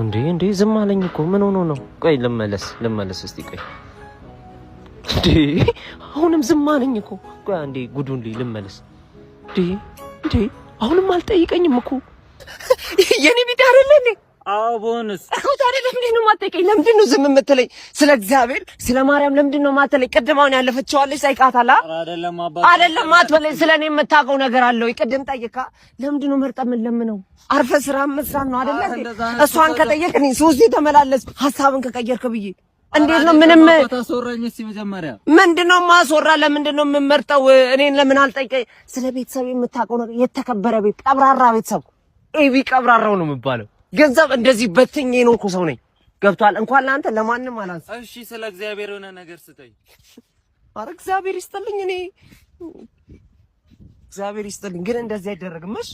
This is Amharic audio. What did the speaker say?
እንዴ ዝም አለኝ እኮ ምን ሆኖ ነው? ቆይ ልመለስ እስቲ ቆይ አሁንም ዝም አለኝ እኮ ቆይ አንዴ ጉዱን ልመለስ እንዴ አሁንም አልጠይቀኝም እኮ የኔ ቢት አይደለ እንዴ? አዎ ቦንስ አሁን ታዲያ ለምንድን ነው የማትጠይቀኝ? ለምንድን ነው ዝም የምትለኝ? ስለ እግዚአብሔር ስለ ማርያም ለምንድን ነው የማትለኝ? ቅድማውን ያለፈችዋለች ሳይቃታላ አይደለም አትበለኝ። ስለኔ የምታውቀው ነገር አለ ወይ? ቅድም ጠይቃ ለምንድን ነው መርጠም ለምነው አርፈ ስራ መስራት ነው አይደለ እንዴ? እሷን ከጠየቅኝ ሶስት ተመላለስ ሐሳብን ከቀየርክ ብዬ እንዴት ነው ምንም ታስወራኝ? እስቲ መጀመሪያ ምንድነው ማስወራ? ለምንድን ነው የምመርጠው? እኔን ለምን አልጠይቀኝ? ስለ ቤተሰብ የምታውቀው ነገር የተከበረ ቤት ቀብራራ ቤተሰብ ኤቢ ቀብራራው ነው የሚባለው። ገንዘብ እንደዚህ በትኜ ነው እኮ ሰው ነኝ። ገብቷል? እንኳን ለአንተ ለማንም አላንስ። እሺ ስለ እግዚአብሔር የሆነ ነገር ስጠኝ። ኧረ እግዚአብሔር ይስጥልኝ። እኔ እግዚአብሔር ይስጥልኝ ግን እንደዚህ አይደረግም። እሺ